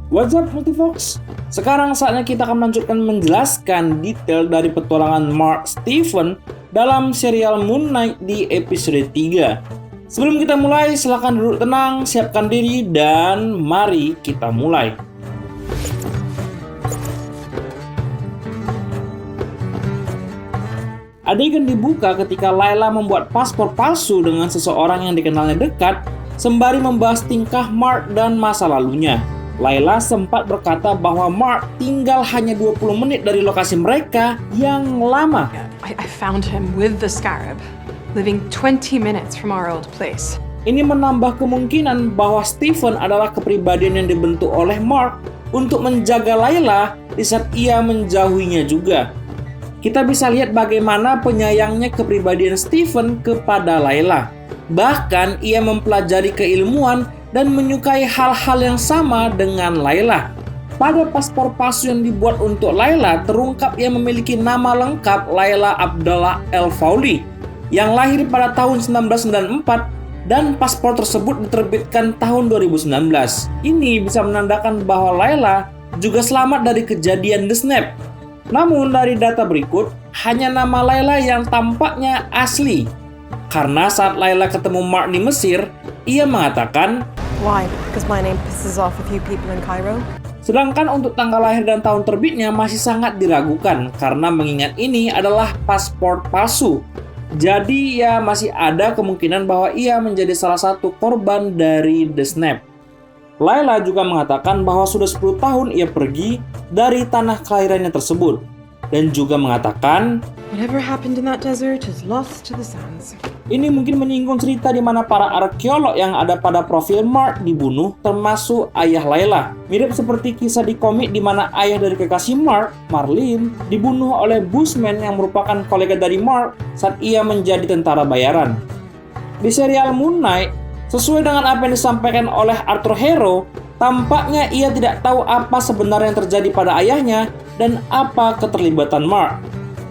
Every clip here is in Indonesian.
What's up Multifox? Sekarang saatnya kita akan melanjutkan menjelaskan detail dari petualangan Mark Steven dalam serial Moon Knight di episode 3. Sebelum kita mulai, silahkan duduk tenang, siapkan diri, dan mari kita mulai. Adegan dibuka ketika Layla membuat paspor palsu dengan seseorang yang dikenalnya dekat, sembari membahas tingkah Mark dan masa lalunya. Layla sempat berkata bahwa Mark tinggal hanya 20 menit dari lokasi mereka yang lama. I found him with the Scarab, living 20 minutes from our old place. Ini menambah kemungkinan bahwa Steven adalah kepribadian yang dibentuk oleh Mark untuk menjaga Layla di saat ia menjauhinya juga. Kita bisa lihat bagaimana penyayangnya kepribadian Steven kepada Layla. Bahkan ia mempelajari keilmuan dan menyukai hal-hal yang sama dengan Layla. Pada paspor palsu yang dibuat untuk Layla, terungkap ia memiliki nama lengkap Layla Abdullah El-Fauli yang lahir pada tahun 1994 dan paspor tersebut diterbitkan tahun 2019. Ini bisa menandakan bahwa Layla juga selamat dari kejadian The Snap. Namun dari data berikut, hanya nama Layla yang tampaknya asli. Karena saat Layla ketemu Mark di Mesir, ia mengatakan, Why? Because my name pisses off a few people in Cairo? Sedangkan untuk tanggal lahir dan tahun terbitnya masih sangat diragukan karena mengingat ini adalah paspor palsu. Jadi ya masih ada kemungkinan bahwa ia menjadi salah satu korban dari The Snap. Layla juga mengatakan bahwa sudah 10 tahun ia pergi dari tanah kelahirannya tersebut dan juga mengatakan Whatever happened in that desert is lost to the sands. ini mungkin menyinggung cerita di mana para arkeolog yang ada pada profil Mark dibunuh, termasuk ayah Layla. Mirip seperti kisah di komik di mana ayah dari kekasih Mark, Marlene, dibunuh oleh Bushman yang merupakan kolega dari Mark saat ia menjadi tentara bayaran. Di serial Moon Knight, sesuai dengan apa yang disampaikan oleh Arthur Harrow, tampaknya ia tidak tahu apa sebenarnya yang terjadi pada ayahnya dan apa keterlibatan Mark.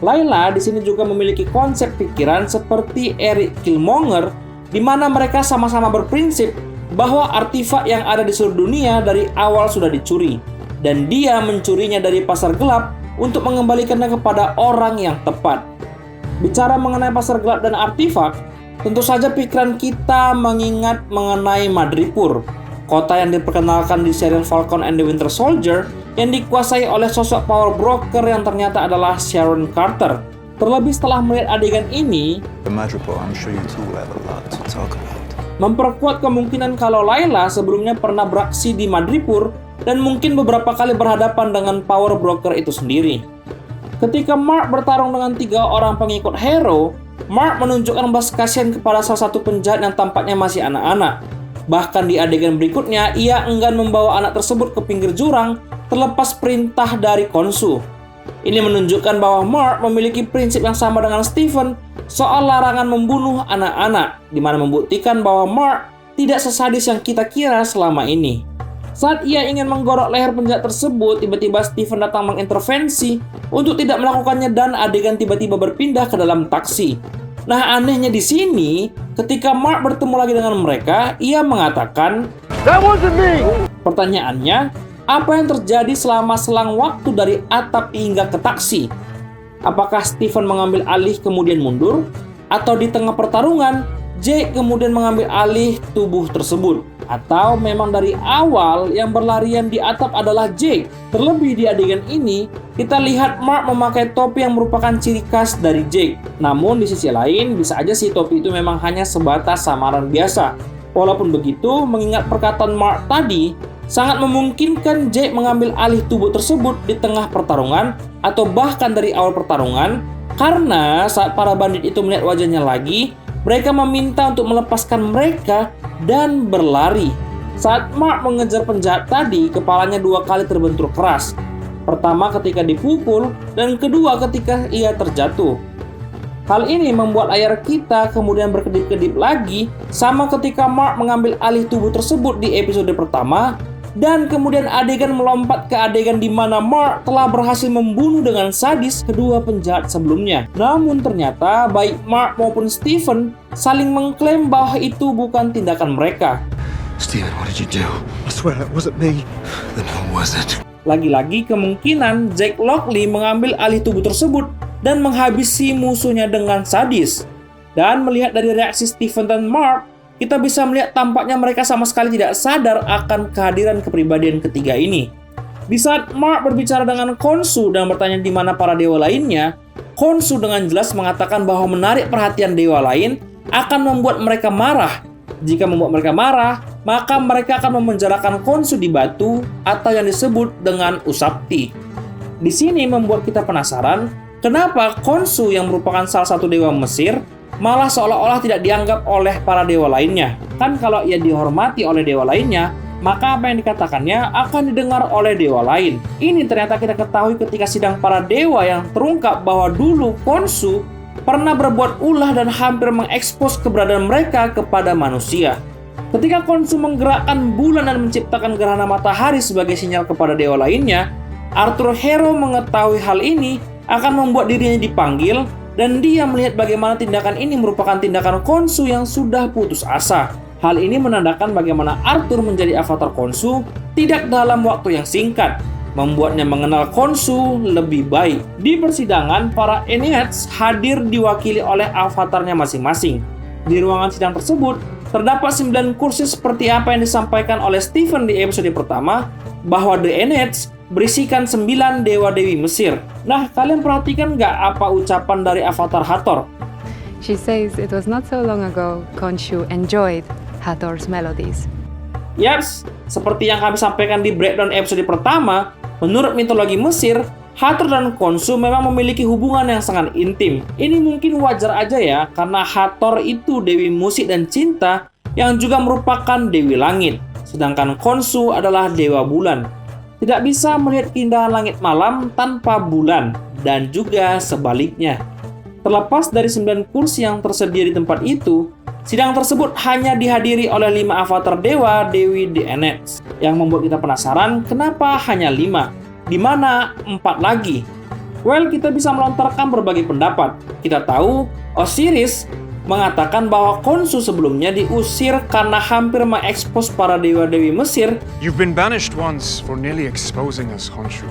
Layla di sini juga memiliki konsep pikiran seperti Eric Killmonger, di mana mereka sama-sama berprinsip bahwa artefak yang ada di seluruh dunia dari awal sudah dicuri, dan dia mencurinya dari pasar gelap untuk mengembalikannya kepada orang yang tepat. Bicara mengenai pasar gelap dan artefak, tentu saja pikiran kita mengingat mengenai Madripoor, kota yang diperkenalkan di serial Falcon and the Winter Soldier yang dikuasai oleh sosok power broker yang ternyata adalah Sharon Carter. Terlebih setelah melihat adegan ini, The Madripoor, I'm sure you two will have a lot to talk about. memperkuat kemungkinan kalau Layla sebelumnya pernah beraksi di Madripoor dan mungkin beberapa kali berhadapan dengan power broker itu sendiri. Ketika Mark bertarung dengan 3 orang pengikut Harrow, Mark menunjukkan belas kasihan kepada salah satu penjahat yang tampaknya masih anak-anak. Bahkan di adegan berikutnya, ia enggan membawa anak tersebut ke pinggir jurang terlepas perintah dari Khonsu. Ini menunjukkan bahwa Mark memiliki prinsip yang sama dengan Steven soal larangan membunuh anak-anak, di mana membuktikan bahwa Mark tidak sesadis yang kita kira selama ini. Saat ia ingin menggorok leher penjahat tersebut, tiba-tiba Steven datang mengintervensi untuk tidak melakukannya dan adegan tiba-tiba berpindah ke dalam taksi. Nah, anehnya di sini, ketika Mark bertemu lagi dengan mereka, ia mengatakan, "That wasn't me." Pertanyaannya, apa yang terjadi selama selang waktu dari atap hingga ke taksi? Apakah Steven mengambil alih kemudian mundur? Atau di tengah pertarungan, Jake kemudian mengambil alih tubuh tersebut? Atau memang dari awal yang berlarian di atap adalah Jake? Terlebih di adegan ini, kita lihat Mark memakai topi yang merupakan ciri khas dari Jake. Namun di sisi lain, bisa aja sih topi itu memang hanya sebatas samaran biasa. Walaupun begitu, mengingat perkataan Mark tadi, sangat memungkinkan Jake mengambil alih tubuh tersebut di tengah pertarungan atau bahkan dari awal pertarungan, karena saat para bandit itu melihat wajahnya lagi, mereka meminta untuk melepaskan mereka dan berlari. Saat Mark mengejar penjahat tadi, kepalanya 2 kali terbentur keras. Pertama ketika dipukul, dan kedua ketika ia terjatuh. Hal ini membuat layar kita kemudian berkedip-kedip lagi, sama ketika Mark mengambil alih tubuh tersebut di episode pertama, dan kemudian adegan melompat ke adegan di mana Mark telah berhasil membunuh dengan sadis kedua penjahat sebelumnya. Namun ternyata baik Mark maupun Steven saling mengklaim bahwa itu bukan tindakan mereka. Steven, what did you do? I swear it wasn't me. Then who was it? Lagi-lagi kemungkinan Jake Lockley mengambil alih tubuh tersebut dan menghabisi musuhnya dengan sadis. Dan melihat dari reaksi Steven dan Mark, kita bisa melihat tampaknya mereka sama sekali tidak sadar akan kehadiran kepribadian ketiga ini. Di saat Mark berbicara dengan Khonshu dan bertanya di mana para dewa lainnya, Khonshu dengan jelas mengatakan bahwa menarik perhatian dewa lain akan membuat mereka marah. Jika membuat mereka marah, maka mereka akan memenjarakan Khonshu di batu atau yang disebut dengan Ushabti. Di sini membuat kita penasaran, kenapa Khonshu yang merupakan salah satu dewa Mesir malah seolah-olah tidak dianggap oleh para dewa lainnya. Kan kalau ia dihormati oleh dewa lainnya, maka apa yang dikatakannya akan didengar oleh dewa lain. Ini ternyata kita ketahui ketika sidang para dewa yang terungkap bahwa dulu Khonshu pernah berbuat ulah dan hampir mengekspos keberadaan mereka kepada manusia. Ketika Khonshu menggerakkan bulan dan menciptakan gerhana matahari sebagai sinyal kepada dewa lainnya, Arthur Harrow mengetahui hal ini akan membuat dirinya dipanggil dan dia melihat bagaimana tindakan ini merupakan tindakan Khonshu yang sudah putus asa. Hal ini menandakan bagaimana Arthur menjadi avatar Khonshu tidak dalam waktu yang singkat, membuatnya mengenal Khonshu lebih baik. Di persidangan, para Enneads hadir diwakili oleh avatarnya masing-masing. Di ruangan sidang tersebut, terdapat 9 kursi seperti apa yang disampaikan oleh Steven di episode pertama, bahwa The Enneads berisikan 9 dewa-dewi Mesir. Nah, kalian perhatikan nggak apa ucapan dari avatar Hathor? She says it was not so long ago Khonshu enjoyed Hathor's melodies. Yaps, seperti yang kami sampaikan di breakdown episode pertama, menurut mitologi Mesir, Hathor dan Khonshu memang memiliki hubungan yang sangat intim. Ini mungkin wajar aja ya, karena Hathor itu dewi musik dan cinta yang juga merupakan dewi langit, sedangkan Khonshu adalah dewa bulan. Tidak bisa melihat keindahan langit malam tanpa bulan, dan juga sebaliknya. Terlepas dari 9 kursi yang tersedia di tempat itu, sidang tersebut hanya dihadiri oleh 5 avatar dewa Dewi The Enneads, yang membuat kita penasaran kenapa hanya 5, di mana 4 lagi. Well, kita bisa melontarkan berbagai pendapat. Kita tahu Osiris mengatakan bahwa Khonshu sebelumnya diusir karena hampir mengekspos para dewa-dewi Mesir. You've been banished once for nearly exposing us, Khonshu.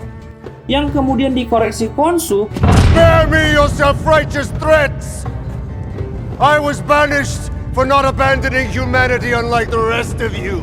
Yang kemudian dikoreksi Khonshu. Spare me your self-righteous threats! I was banished for not abandoning humanity unlike the rest of you.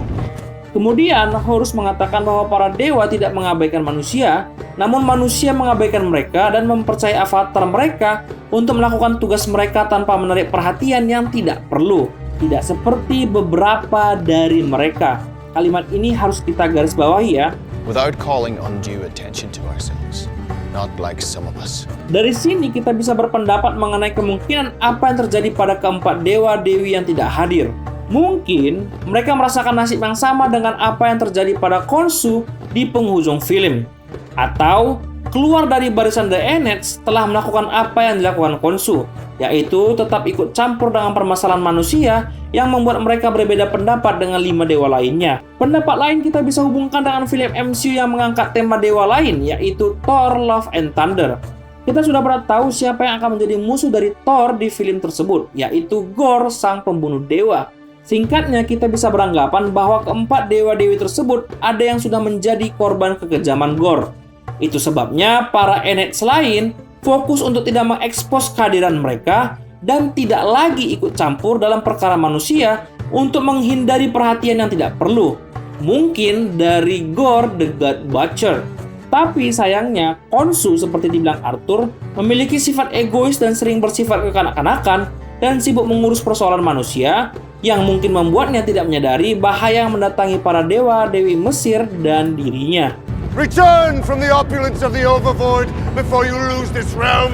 Kemudian Horus mengatakan bahwa para dewa tidak mengabaikan manusia, namun manusia mengabaikan mereka dan mempercayai avatar mereka untuk melakukan tugas mereka tanpa menarik perhatian yang tidak perlu. Tidak seperti beberapa dari mereka. Kalimat ini harus kita garis bawahi ya. Without calling undue attention to ourselves, not like some of us. Dari sini kita bisa berpendapat mengenai kemungkinan apa yang terjadi pada keempat dewa-dewi yang tidak hadir. Mungkin mereka merasakan nasib yang sama dengan apa yang terjadi pada Khonshu di penghujung film. Atau keluar dari barisan The Enneads setelah melakukan apa yang dilakukan Khonshu, yaitu tetap ikut campur dengan permasalahan manusia yang membuat mereka berbeda pendapat dengan 5 dewa lainnya. Pendapat lain kita bisa hubungkan dengan film MCU yang mengangkat tema dewa lain, yaitu Thor, Love and Thunder. Kita sudah pernah tahu siapa yang akan menjadi musuh dari Thor di film tersebut, yaitu Gorr, sang pembunuh dewa. Singkatnya, kita bisa beranggapan bahwa keempat dewa-dewi tersebut ada yang sudah menjadi korban kekejaman Gorr. Itu sebabnya para Enneads lain fokus untuk tidak mengekspos kehadiran mereka dan tidak lagi ikut campur dalam perkara manusia untuk menghindari perhatian yang tidak perlu. Mungkin dari Gorr the God Butcher. Tapi sayangnya, Khonshu seperti dibilang Arthur memiliki sifat egois dan sering bersifat kekanak-kanakan dan sibuk mengurus persoalan manusia yang mungkin membuatnya tidak menyadari bahaya yang mendatangi para dewa-dewi Mesir dan dirinya. Return from the opulence of the Overvoid before you lose this realm.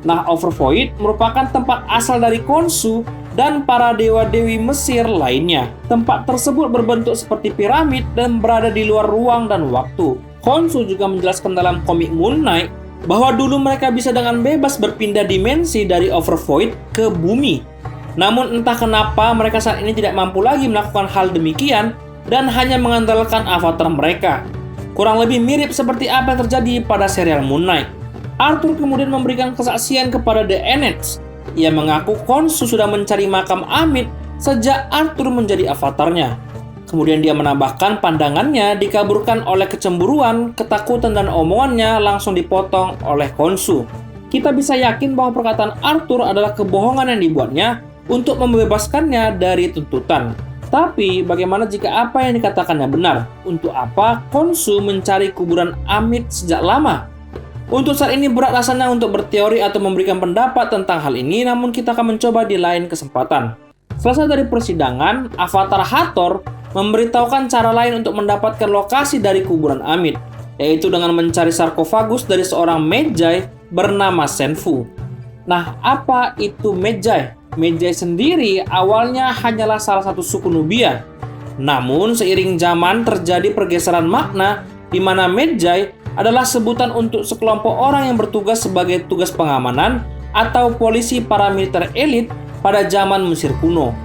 Nah, Overvoid merupakan tempat asal dari Khonshu dan para dewa-dewi Mesir lainnya. Tempat tersebut berbentuk seperti piramid dan berada di luar ruang dan waktu. Khonshu juga menjelaskan dalam komik Moon Knight bahwa dulu mereka bisa dengan bebas berpindah dimensi dari Overvoid ke bumi. Namun entah kenapa mereka saat ini tidak mampu lagi melakukan hal demikian dan hanya mengandalkan avatar mereka. Kurang lebih mirip seperti apa yang terjadi pada serial Moon Knight. Arthur kemudian memberikan kesaksian kepada The Enneads. Ia mengaku Khonshu sudah mencari makam Amit sejak Arthur menjadi avatarnya. Kemudian dia menambahkan pandangannya dikaburkan oleh kecemburuan, ketakutan, dan omongannya langsung dipotong oleh Khonshu. Kita bisa yakin bahwa perkataan Arthur adalah kebohongan yang dibuatnya untuk membebaskannya dari tuntutan. Tapi bagaimana jika apa yang dikatakannya benar? Untuk apa Khonshu mencari kuburan Amit sejak lama? Untuk saat ini berat rasanya untuk berteori atau memberikan pendapat tentang hal ini, namun kita akan mencoba di lain kesempatan. Selesai dari persidangan, Avatar Hathor memberitahukan cara lain untuk mendapatkan lokasi dari kuburan Amit, yaitu dengan mencari sarkofagus dari seorang Medjay bernama Senfu. Nah, apa itu Medjay? Medjay sendiri awalnya hanyalah salah satu suku Nubia. Namun, seiring zaman terjadi pergeseran makna di mana Medjay adalah sebutan untuk sekelompok orang yang bertugas sebagai tugas pengamanan atau polisi paramiliter elit pada zaman Mesir kuno.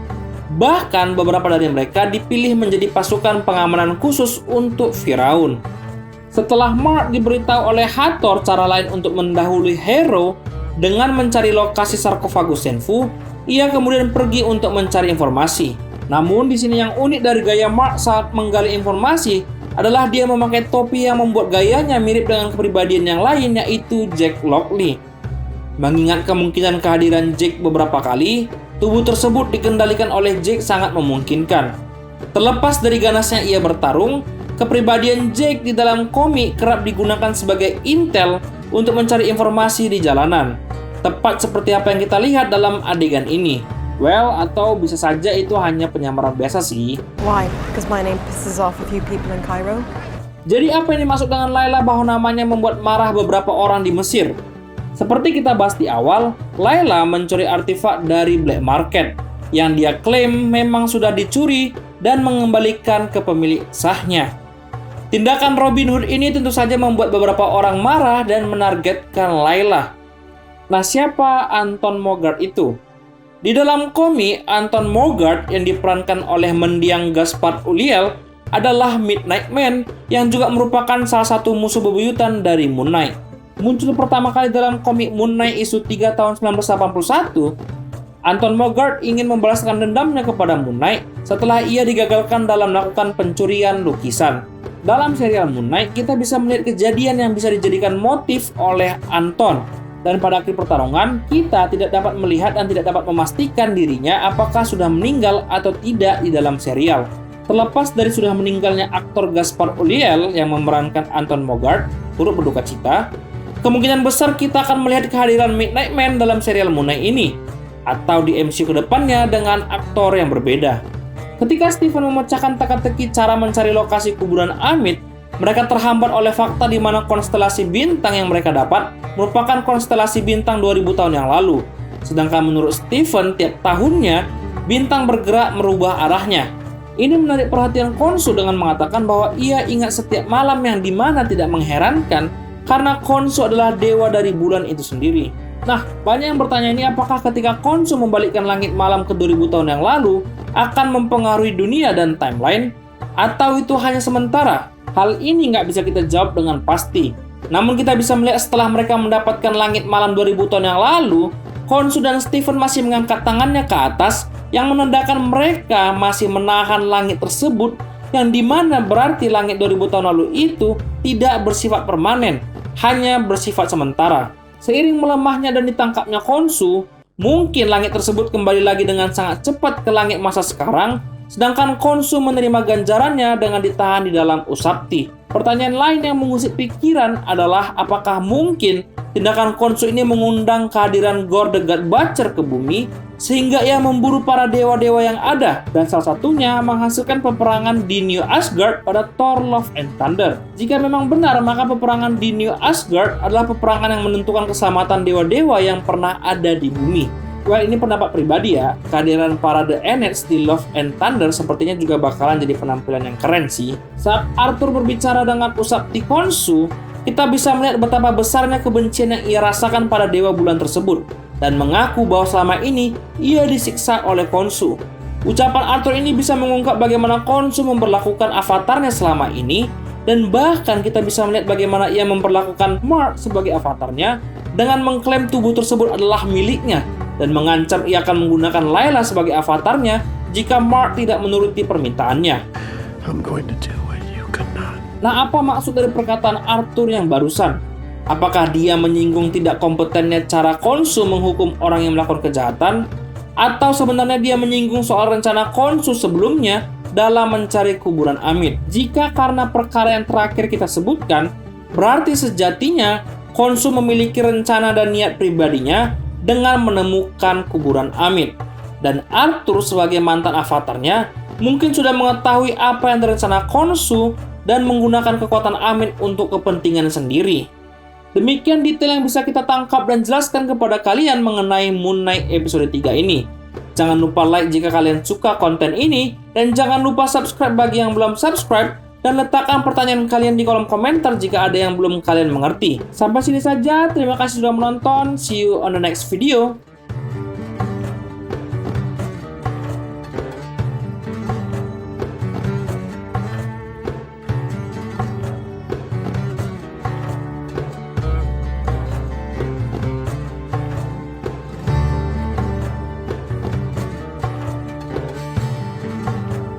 Bahkan beberapa dari mereka dipilih menjadi pasukan pengamanan khusus untuk Firaun. Setelah Mark diberitahu oleh Hathor cara lain untuk mendahului Hero dengan mencari lokasi sarkofagus Senfu, ia kemudian pergi untuk mencari informasi. Namun di sini yang unik dari gaya Mark saat menggali informasi adalah dia memakai topi yang membuat gayanya mirip dengan kepribadian yang lain, yaitu Jake Lockley. Mengingat kemungkinan kehadiran Jake beberapa kali, tubuh tersebut dikendalikan oleh Jake sangat memungkinkan. Terlepas dari ganasnya ia bertarung, kepribadian Jake di dalam komik kerap digunakan sebagai intel untuk mencari informasi di jalanan. Tepat seperti apa yang kita lihat dalam adegan ini. Well, atau bisa saja itu hanya penyamaran biasa sih. Why? Because my name pisses off a few people in Cairo? Jadi apa yang dimaksud dengan Layla bahwa namanya membuat marah beberapa orang di Mesir? Seperti kita bahas di awal, Layla mencuri artefak dari black market yang dia klaim memang sudah dicuri dan mengembalikan ke pemilik sahnya. Tindakan Robin Hood ini tentu saja membuat beberapa orang marah dan menargetkan Layla. Nah, siapa Anton Mogart itu? Di dalam komik, Anton Mogart yang diperankan oleh mendiang Gaspard Ulliel adalah Midnight Man yang juga merupakan salah satu musuh bebuyutan dari Moon Knight. Muncul pertama kali dalam komik Moon Knight isu 3 tahun 1981, Anton Mogart ingin membalaskan dendamnya kepada Moon Knight setelah ia digagalkan dalam melakukan pencurian lukisan. Dalam serial Moon Knight, kita bisa melihat kejadian yang bisa dijadikan motif oleh Anton. Dan pada akhir pertarungan, kita tidak dapat melihat dan tidak dapat memastikan dirinya apakah sudah meninggal atau tidak di dalam serial. Terlepas dari sudah meninggalnya aktor Gaspard Ulliel yang memerankan Anton Mogart turut berduka cita, kemungkinan besar kita akan melihat kehadiran Midnight Man dalam serial Moon Knight ini, atau di MCU ke depannya dengan aktor yang berbeda. Ketika Stephen memecahkan teka-teki cara mencari lokasi kuburan Amit, mereka terhambat oleh fakta di mana konstelasi bintang yang mereka dapat merupakan konstelasi bintang 2000 tahun yang lalu. Sedangkan menurut Stephen, tiap tahunnya bintang bergerak merubah arahnya. Ini menarik perhatian Khonshu dengan mengatakan bahwa ia ingat setiap malam yang dimana tidak mengherankan karena Khonshu adalah dewa dari bulan itu sendiri. Nah, banyak yang bertanya ini apakah ketika Khonshu membalikkan langit malam ke 2000 tahun yang lalu akan mempengaruhi dunia dan timeline, atau itu hanya sementara? Hal ini nggak bisa kita jawab dengan pasti. Namun kita bisa melihat setelah mereka mendapatkan langit malam 2000 tahun yang lalu, Khonshu dan Stephen masih mengangkat tangannya ke atas yang menandakan mereka masih menahan langit tersebut, yang dimana berarti langit 2000 tahun lalu itu tidak bersifat permanen, hanya bersifat sementara. Seiring melemahnya dan ditangkapnya Khonshu, mungkin langit tersebut kembali lagi dengan sangat cepat ke langit masa sekarang, sedangkan Khonshu menerima ganjarannya dengan ditahan di dalam Ushabti. Pertanyaan lain yang mengusik pikiran adalah apakah mungkin tindakan Khonshu ini mengundang kehadiran Gorr the God Butcher ke bumi sehingga ia memburu para dewa-dewa yang ada, dan salah satunya menghasilkan peperangan di New Asgard pada Thor Love and Thunder. Jika memang benar, maka peperangan di New Asgard adalah peperangan yang menentukan keselamatan dewa-dewa yang pernah ada di bumi. Well, ini pendapat pribadi ya. Kehadiran para The Ennets di Love and Thunder sepertinya juga bakalan jadi penampilan yang keren sih. Saat Arthur berbicara dengan Ushabti Khonshu, kita bisa melihat betapa besarnya kebencian yang ia rasakan pada dewa bulan tersebut, dan mengaku bahwa selama ini ia disiksa oleh Khonshu. Ucapan Arthur ini bisa mengungkap bagaimana Khonshu memperlakukan avatarnya selama ini, dan bahkan kita bisa melihat bagaimana ia memperlakukan Mark sebagai avatarnya dengan mengklaim tubuh tersebut adalah miliknya, dan mengancam ia akan menggunakan Layla sebagai avatarnya jika Mark tidak menuruti permintaannya. I'm going to do what you could not. Nah, apa maksud dari perkataan Arthur yang barusan? Apakah dia menyinggung tidak kompetennya cara Khonshu menghukum orang yang melakukan kejahatan? Atau sebenarnya dia menyinggung soal rencana Khonshu sebelumnya dalam mencari kuburan Amit? Jika karena perkara yang terakhir kita sebutkan, berarti sejatinya Khonshu memiliki rencana dan niat pribadinya dengan menemukan kuburan Amit. Dan Arthur sebagai mantan avatarnya mungkin sudah mengetahui apa yang direncana Khonshu dan menggunakan kekuatan Amit untuk kepentingan sendiri. Demikian detail yang bisa kita tangkap dan jelaskan kepada kalian mengenai Moon Knight episode 3 ini. Jangan lupa like jika kalian suka konten ini, dan jangan lupa subscribe bagi yang belum subscribe, dan letakkan pertanyaan kalian di kolom komentar jika ada yang belum kalian mengerti. Sampai sini saja, terima kasih sudah menonton, see you on the next video.